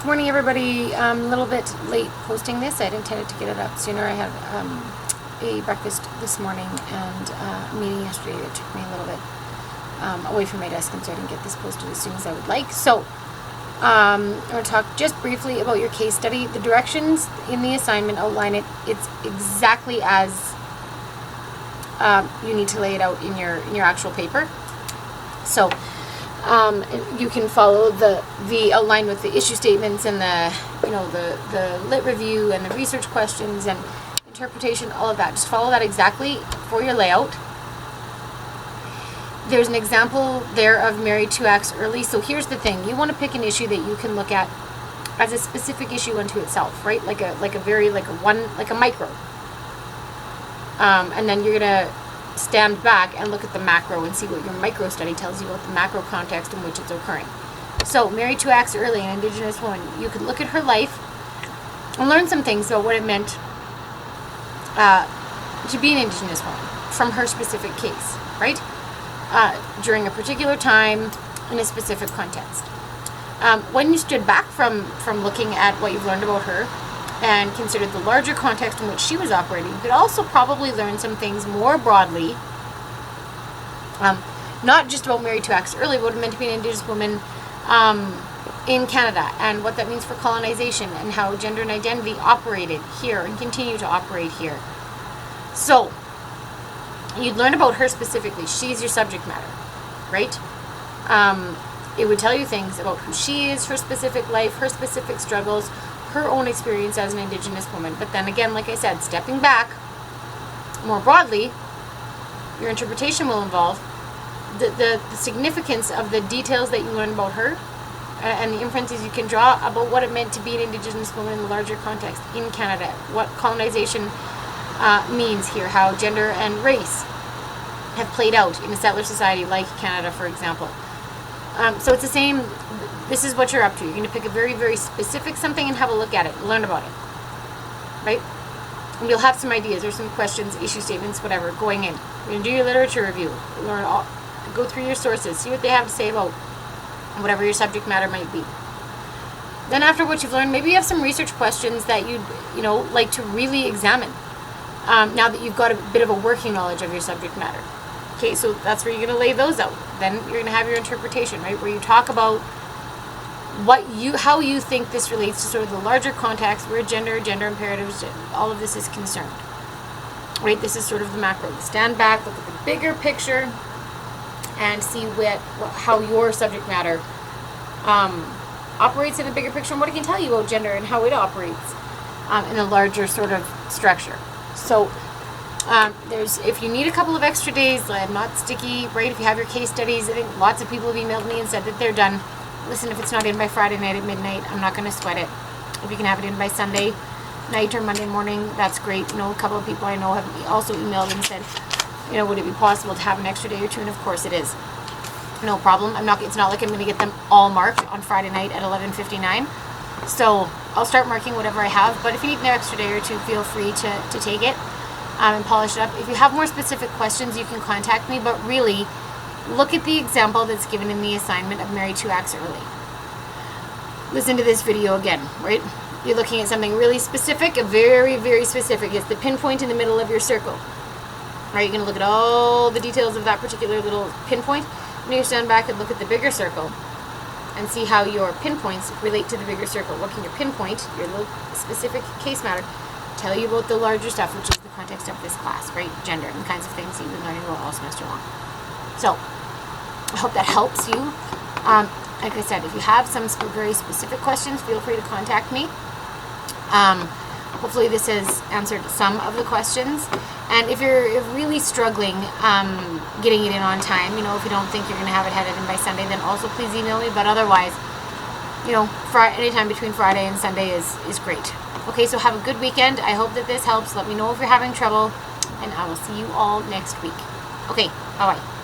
Good morning, everybody. A little bit late posting this. I had intended to get it up sooner. I had a breakfast this morning and a meeting yesterday that took me a little bit away from my desk, and so I didn't get this posted as soon as I would like. So I'm going to talk just briefly about your case study. The directions in the assignment outline it. It's exactly as you need to lay it out in your actual paper. So you can follow the outline with the issue statements and the lit review and the research questions and interpretation, all of that. Just follow that exactly for your layout. There's an example there of married 2 acts early. So here's the thing: you want to pick an issue that you can look at as a specific issue unto itself, right? Like a micro. And then you're gonna stand back and look at the macro and see what your micro study tells you about the macro context in which it's occurring. So, married 2 acts early, an Indigenous woman. You could look at her life and learn some things about what it meant to be an Indigenous woman from her specific case, right? During a particular time in a specific context. When you stood back from looking at what you've learned about her and considered the larger context in which she was operating, you could also probably learn some things more broadly, not just about married 2 acts early, but what it meant to be an Indigenous woman in Canada and what that means for colonization and how gender and identity operated here and continue to operate here. So you'd learn about her specifically. She's your subject matter, right? It would tell you things about who she is, her specific life, her specific struggles, her own experience as an Indigenous woman. But then again, like I said, stepping back more broadly, your interpretation will involve the significance of the details that you learn about her and the inferences you can draw about what it meant to be an Indigenous woman in the larger context in Canada, what colonization means here, how gender and race have played out in a settler society like Canada, for example. So it's the same. This is what you're up to. You're going to pick a very, very specific something and have a look at it, learn about it, right? And you'll have some ideas or some questions, issue statements, whatever, going in. You're going to do your literature review, go through your sources, see what they have to say about whatever your subject matter might be. Then after what you've learned, maybe you have some research questions that you'd like to really examine. Now that you've got a bit of a working knowledge of your subject matter. Okay, so that's where you're going to lay those out. Then you're going to have your interpretation, right, where you talk about how you think this relates to sort of the larger context where gender imperatives, all of this is concerned. Right, this is sort of the macro. Stand back, look at the bigger picture, and see how your subject matter operates in the bigger picture and what it can tell you about gender and how it operates in a larger sort of structure. So if you need a couple of extra days, I'm not sticky, right? If you have your case studies, I think lots of people have emailed me and said that they're done. Listen, if it's not in by Friday night at midnight, I'm not going to sweat it. If you can have it in by Sunday night or Monday morning, that's great. A couple of people I know have also emailed and said, would it be possible to have an extra day or two? And of course it is. No problem. It's not like I'm going to get them all marked on Friday night at 11:59. So I'll start marking whatever I have. But if you need an extra day or two, feel free to take it and polish it up. If you have more specific questions, you can contact me. But really, look at the example that's given in the assignment of married 2 acts early. Listen to this video again, right? You're looking at something really specific, very, very specific. It's the pinpoint in the middle of your circle. Right? You're going to look at all the details of that particular little pinpoint. And you stand back and look at the bigger circle and see how your pinpoints relate to the bigger circle. What can your pinpoint, your little specific case matter, tell you about the larger stuff, which is the context of this class, right? Gender and the kinds of things that you've been learning about all semester long. So, I hope that helps you. Like I said, if you have some very specific questions, feel free to contact me. Hopefully this has answered some of the questions. And if you're really struggling getting it in on time, if you don't think you're going to have it headed in by Sunday, then also please email me. But otherwise, anytime between Friday and Sunday is great. Okay, so have a good weekend. I hope that this helps. Let me know if you're having trouble, and I will see you all next week. Okay, bye-bye.